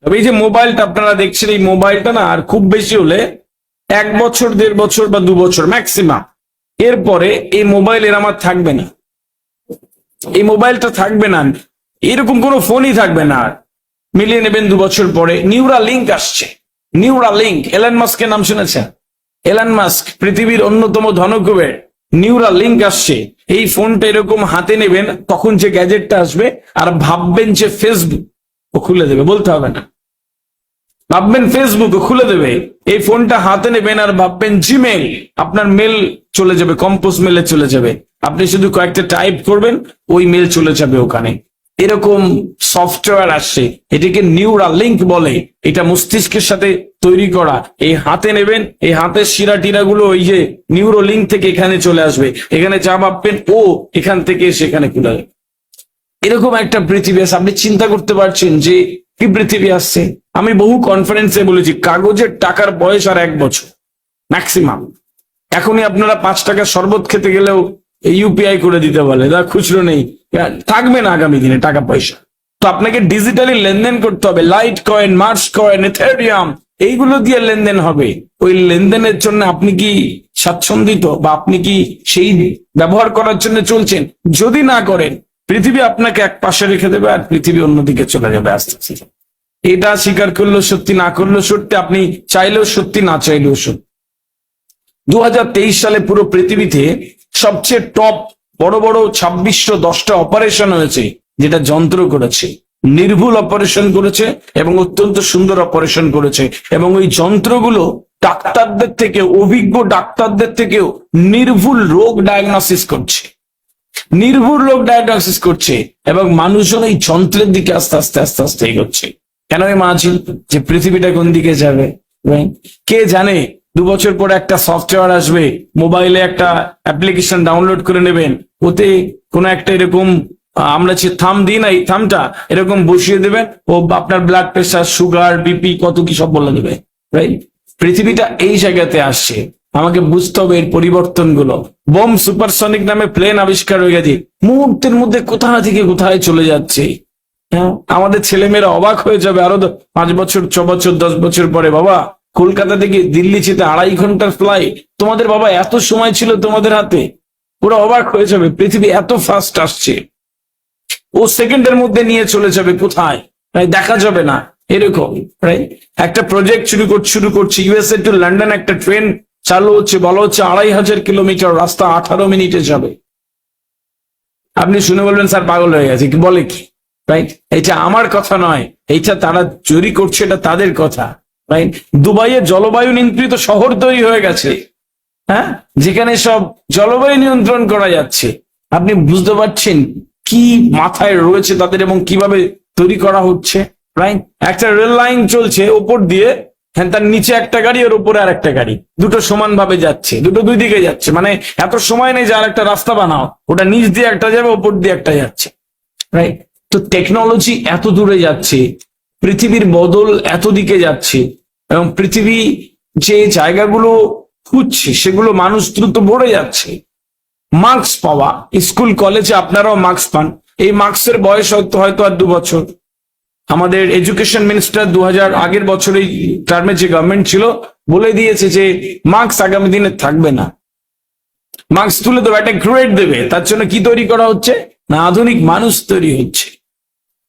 তবে এই যে মোবাইলটা আপনারা দেখছেন, এই মোবাইলটা না আর খুব বেশি হলে 1 বছর 1.5 বছর বা 2 বছর ম্যাক্সিমাম, এরপরে এই মোবাইল আমার থাকবে না। এই মোবাইলটা থাকবে না, এরকম কোনো ফোনই থাকবে না। মিলিয়ে নেবেন 2 বছর পরে। নিউরালিঙ্ক আসছে, নিউরালিঙ্ক। এলন মাস্কের নাম শুনেছেন? এলন মাস্ক পৃথিবীর অন্যতম ধনকুবের। নিউরালিঙ্ক আসছে। এই ফোনটা এরকম হাতে নেবেন, তখন যে গ্যাজেটটা আসবে আর ভাববেন যে ফেসবুক, ও খুলে দেবে, বলতে হবে না। ভাববেন ফেসবুক, ও খুলে দেবে। এই ফোনটা হাতে নেবেন আর ভাববেন জিমেল, আপনার মেল চলে যাবে, কম্পোজ মেলে চলে যাবে। আপনি শুধু কয়েকটা টাইপ করবেন, ওই মেল চলে যাবে ওখানে। এরকম সফটওয়্যার আসছে, এটাকে নিউরালিঙ্ক বলে। এটা মস্তিষ্কের সাথে তৈরি করা। এই হাতে নেবেন, এই হাতের শিরা টিরা গুলো ওই যে নিউরোলিঙ্ক থেকে এখানে চলে আসবে। এখানে যা ভাববেন ও এখান থেকে সেখানে খুলে যাবে। এরকম একটা পৃথিবী আছে। আপনি চিন্তা করতে পারছেন যে কি পৃথিবী আসছে? আমি বহু কনফারেন্সে বলেছি, কাগজের টাকার বয়স আর 1 বছর ম্যাক্সিমাম। এখনই আপনারা 5 টাকা শরবত খেতে গেলেও ইউপিআই করে দিতে বলে, খুচরো নেই, থাকবে না আগামী দিনে টাকা পয়সা। তো আপনাকে ডিজিটালি লেনদেন করতে হবে। Litecoin, Marscoin, Ethereum, এইগুলো দিয়ে লেনদেন হবে। ওই লেনদেনের জন্য আপনি কি স্বাচ্ছন্দ্যিত, বা আপনি কি সেই ব্যবহার করার জন্য চলছেন? যদি না করেন, পৃথিবী আপনাকে এক পাশে রেখে দেবে আর পৃথিবী অন্যদিকে চলে যাবে আস্তে আস্তে। এটা স্বীকার করলেও সত্যি, না করলেও সত্যি, আপনি চাইলেও সত্যি, না চাইলেও সত্যি। 2023 সালে পুরো পৃথিবীতে সবচেয়ে টপ বড় বড় 2610টা অপারেশন হয়েছে, যেটা যন্ত্র করেছে। নির্ভুল অপারেশন করেছে এবং অত্যন্ত সুন্দর অপারেশন করেছে। এবং ওই যন্ত্রগুলো ডাক্তারদের থেকে, অভিজ্ঞ ডাক্তারদের থেকেও নির্ভুল রোগ ডায়াগনোসিস করছে, নির্ভুল রোগ ডায়াগনোসিস করছে। এবং মানুষজন এই যন্ত্রের দিকে আস্তে আস্তে আস্তে আস্তে এগোচ্ছে। কেন ইমাজিন যে পৃথিবীটা কোন দিকে যাবে? কে জানে? 2 বছর পরে একটা সফটওয়্যার আসবে, মোবাইলে একটা অ্যাপ্লিকেশন ডাউনলোড করে নেবেন, ওতে কোনো একটা এরকম আমরা যে থাম দিই না, এই থামটা এরকম বসিয়ে দেবেন, ও আপনার ব্লাড প্রেশার, সুগার, বিপি, কত কি সব বলে দেবে। রাইট? পৃথিবীটা এই জায়গাতে আসছে। আমাকে বুঝতে হবে এর পরিবর্তনগুলো। বোম সুপারসনিক নামে প্লেন আবিষ্কার হয়ে গেছে, মুহূর্তের মধ্যে কোথা থেকে কোথায় চলে যাচ্ছে। হ্যাঁ, আমাদের ছেলেমেয়েরা অবাক হয়ে যাবে আরো 5 বছর, 6 বছর, 10 বছর পরে। বাবা, কলকাতা থেকে দিল্লি যেতে 2.5 ঘন্টার ফ্লাইট, তোমাদের বাবা এত সময় ছিল তোমাদের হাতে? পুরো অবাক হয়ে যাবে, পৃথিবী এত ফাস্ট আসছে। ও সেকেন্ডের মধ্যে নিয়ে চলে যাবে কোথায়, দেখা যাবে না। এরকম একটা প্রজেক্ট শুরু করছে ইউএসএ টু লন্ডন, একটা ট্রেন চালু হচ্ছে, বলা হচ্ছে 2500 কিলোমিটার রাস্তা 18 মিনিটে যাবে। আপনি শুনে বলবেন স্যার পাগল হয়ে গেছে, কি বলে কি? রাইট? এটা আমার কথা নয়, এইটা তারা চুরি করছে, এটা তাদের কথা। রাইট? দুবাইয়ে জলবায়ু নিয়ন্ত্রিত শহর তৈরি হয়ে গেছে, হ্যাঁ, যেখানে সব জলবায়ু নিয়ন্ত্রণ করা যাচ্ছে। আপনি বুঝতে পারছেন কি মাথায় রয়েছে তাদের এবং কিভাবে তৈরি করা হচ্ছে। রাইট? একটা রেল লাইন চলছে ওপর দিয়ে, হ্যাঁ, তার নিচে একটা গাড়ি, ওর উপরে আর একটা গাড়ি, দুটো সমান ভাবে যাচ্ছে, দুটো দুই দিকে যাচ্ছে। মানে এত সময় নেই যে আর একটা রাস্তা বানাও, ওটা নিচ দিয়ে একটা যাবে, ওপর দিয়ে একটা যাচ্ছে। রাইট? তো টেকনোলজি এত দূরে যাচ্ছে, পৃথিবীর বদল এত দিকে যাচ্ছে, এবং পৃথিবী যে জায়গাগুলো খুঁজছে সেগুলো মানুষ দ্রুত ভরে যাচ্ছে। মার্কস পাওয়া, স্কুল কলেজে আপনারাও মার্কস পান, এই মার্কসের বয়স হয়তো আর 2 বছর। আমাদের এডুকেশন মিনিস্টার 2000 আগের বছরেই টার্মে যে গভর্নমেন্ট ছিল, বলে দিয়েছে যে মার্কস আগামী দিনে থাকবে না। মার্কস তুলে দেবে, একটা গ্রেড দেবে। তার জন্য কি তৈরি করা হচ্ছে না, আধুনিক মানুষ তৈরি হচ্ছে।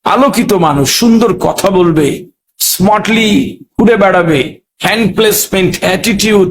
আলোকিত মানুষ, সুন্দর কথা বলবে, স্মার্টলি ঘুরে বেড়াবে, হ্যান্ড প্লেসমেন্ট, অ্যাটিটিউড,